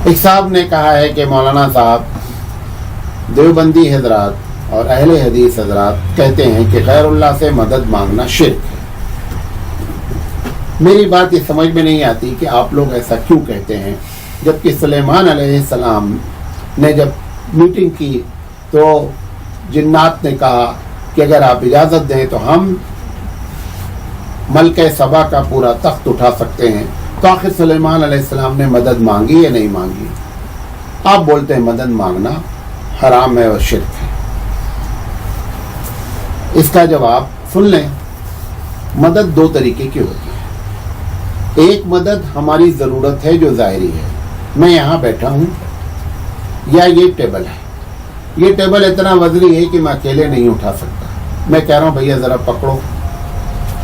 ایک صاحب نے کہا ہے کہ مولانا صاحب دیوبندی حضرات اور اہل حدیث حضرات کہتے ہیں کہ غیر اللہ سے مدد مانگنا شرک ہے۔ میری بات یہ سمجھ میں نہیں آتی کہ آپ لوگ ایسا کیوں کہتے ہیں، جبکہ سلیمان علیہ السلام نے جب میٹنگ کی تو جنات نے کہا کہ اگر آپ اجازت دیں تو ہم ملکہ سبا کا پورا تخت اٹھا سکتے ہیں۔ تو آخر سلیمان علیہ السلام نے مدد مانگی یا نہیں مانگی؟ آپ بولتے ہیں مدد مانگنا حرام ہے اور شرک ہے۔ اس کا جواب سن لیں۔ مدد دو طریقے کی ہوتی ہے۔ ایک مدد ہماری ضرورت ہے جو ظاہری ہے، میں یہاں بیٹھا ہوں یا یہ ٹیبل ہے، یہ ٹیبل اتنا وزنی ہے کہ میں اکیلے نہیں اٹھا سکتا، میں کہہ رہا ہوں بھیا ذرا پکڑو۔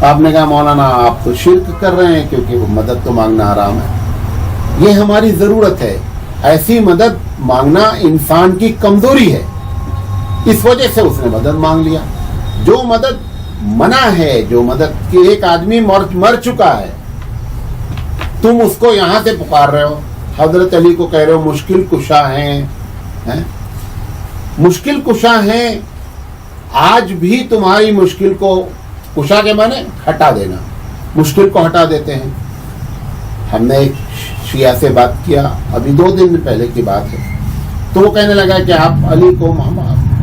آپ نے کہا مولانا آپ تو شرک کر رہے ہیں کیونکہ وہ مدد تو مانگنا حرام ہے۔ یہ ہماری ضرورت ہے، ایسی مدد مانگنا انسان کی کمزوری ہے، اس وجہ سے اس نے مدد مانگ لیا۔ جو مدد منع ہے، جو مدد کہ ایک آدمی مر چکا ہے، تم اس کو یہاں سے پکار رہے ہو، حضرت علی کو کہہ رہے ہو مشکل کشا ہیں، مشکل کشا ہیں، آج بھی تمہاری مشکل کو، کشا کے معنی ہٹا دینا، مشکل کو ہٹا دیتے ہیں۔ ہم نے ایک شیعہ سے بات کیا، ابھی 2 دن پہلے کی بات ہے، تو وہ کہنے لگا کہ آپ علی کو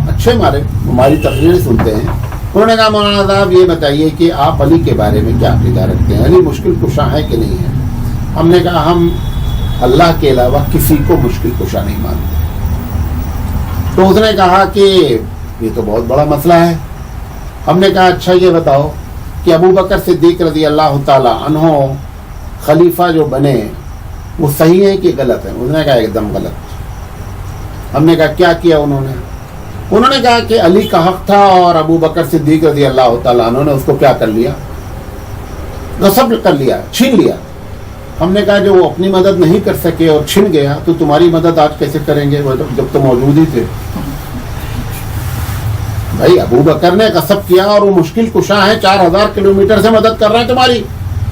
اچھے ہماری تقریریں سنتے ہیں۔ انہوں نے کہا مولانا صاحب یہ بتائیے کہ آپ علی کے بارے میں کیا عقیدہ رکھتے ہیں، علی مشکل کشا ہے کہ نہیں ہے؟ ہم نے کہا ہم اللہ کے علاوہ کسی کو مشکل کشا نہیں مانتے۔ تو اس نے کہا کہ یہ تو بہت بڑا مسئلہ ہے۔ ہم نے کہا اچھا یہ بتاؤ کہ ابو بکر صدیق رضی اللہ تعالی عنہ خلیفہ جو بنے وہ صحیح ہے کہ غلط ہے؟ اس نے کہا ایک دم غلط۔ ہم نے کہا کیا کیا انہوں نے کہا کہ علی کا حق تھا اور ابو بکر صدیق رضی اللہ تعالیٰ عنہ نے اس کو کیا کر لیا، غصب کر لیا، چھین لیا۔ ہم نے کہا جو وہ اپنی مدد نہیں کر سکے اور چھن گیا تو تمہاری مدد آج کیسے کریں گے جب تو موجود ہی تھے؟ بھائی ابو بکر نے غصب کیا اور وہ مشکل کشا ہے، 4000 کلومیٹر سے مدد کر رہے ہیں تمہاری،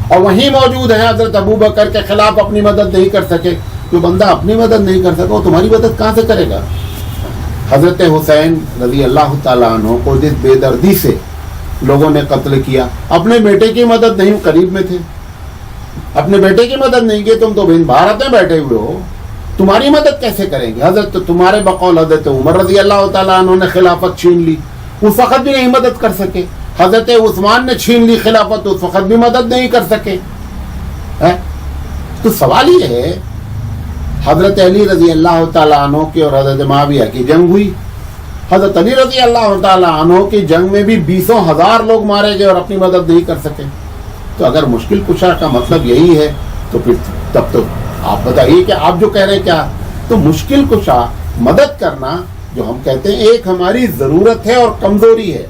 اور وہیں موجود ہے حضرت ابو بکر کے خلاف اپنی مدد نہیں کر سکے۔ جو بندہ اپنی مدد نہیں کر سکا وہ تمہاری مدد کہاں سے کرے گا؟ حضرت حسین رضی اللہ تعالیٰ عنہ کو جس بے دردی سے لوگوں نے قتل کیا، اپنے بیٹے کی مدد نہیں، قریب میں تھے، اپنے بیٹے کی مدد نہیں کی، تم تو بھارت میں بیٹھے ہوئے ہو، تمہاری مدد کیسے کریں گے؟ حضرت تمہارے بقول حضرت عمر رضی اللہ تعالیٰ عنہ نے خلافت چھین لی، اس وقت بھی نہیں مدد کر سکے۔ حضرت عثمان نے چھین لی خلافت، اس وقت بھی مدد نہیں کر سکے۔ تو سوال یہ ہے، حضرت علی رضی اللہ تعالیٰ عنہ کی اور حضرت معاویہ کی جنگ ہوئی، حضرت علی رضی اللہ تعالیٰ عنہ کی جنگ میں بھی 20,000 لوگ مارے گئے اور اپنی مدد نہیں کر سکے۔ تو اگر مشکل کشا کا مطلب یہی ہے تو پھر تب تو آپ بتائیے کہ آپ جو کہہ رہے ہیں کیا؟ تو مشکل کشا مدد کرنا جو ہم کہتے ہیں ایک ہماری ضرورت ہے اور کمزوری ہے،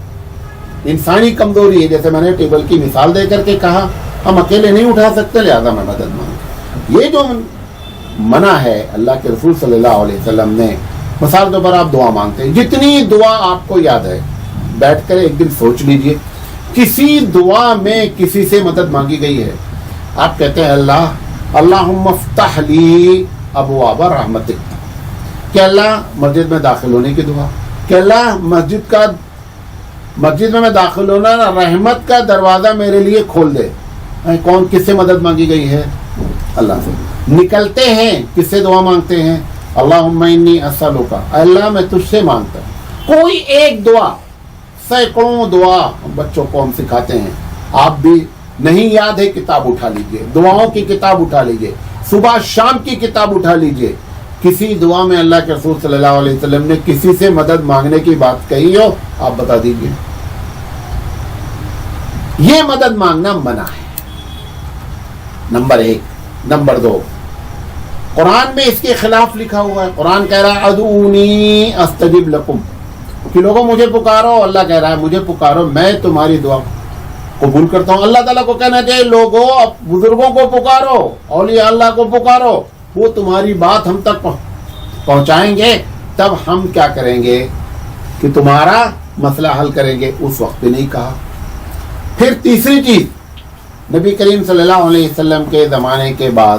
انسانی کمزوری ہے۔ جیسے میں نے ٹیبل کی مثال دے کر کے کہا ہم اکیلے نہیں اٹھا سکتے لہذا میں مدد مانگتا۔ یہ جو منع ہے اللہ کے رسول صلی اللہ علیہ وسلم نے، مثال طور پر آپ دعا مانگتے ہیں، جتنی دعا آپ کو یاد ہے بیٹھ کر ایک دن سوچ لیجئے کسی دعا میں کسی سے مدد مانگی گئی ہے؟ آپ کہتے ہیں اللہم افتح لی ابواب رحمتک، کہ اللہ مسجد میں داخل ہونے کی دعا، کہ اللہ مسجد میں داخل ہونا رحمت کا دروازہ میرے لیے کھول دے۔ کون کس سے مدد مانگی گئی ہے؟ اللہ سے۔ نکلتے ہیں کس سے دعا مانگتے ہیں؟ اللہم انی اسألک، اللہ میں تجھ سے مانگتا ہوں۔ کوئی ایک دعا، سینکڑوں دعا بچوں کو ہم سکھاتے ہیں، آپ بھی نہیں یاد ہے کتاب اٹھا لیجئے، دعاؤں کی کتاب اٹھا لیجئے، صبح شام کی کتاب اٹھا لیجئے۔ کسی دعا میں اللہ کے رسول صلی اللہ علیہ وسلم نے کسی سے مدد مانگنے کی بات کہی ہو؟ آپ بتا دیجئے۔ یہ مدد مانگنا منع ہے، نمبر 1۔ نمبر 2، قرآن میں اس کے خلاف لکھا ہوا ہے۔ قرآن کہہ رہا ہے ادعونی استجب لکم، کہ لوگوں مجھے پکارو، اللہ کہہ رہا ہے مجھے پکارو میں تمہاری دعا قبول کرتا ہوں۔ اللہ تعالیٰ کو کہنا چاہیے لوگوں بزرگوں کو پکارو، اولیاء اللہ کو پکارو، وہ تمہاری بات ہم تک پہنچائیں گے، تب ہم کیا کریں گے کہ تمہارا مسئلہ حل کریں گے۔ اس وقت بھی نہیں کہا۔ پھر تیسری چیز، نبی کریم صلی اللہ علیہ وسلم کے زمانے کے بعد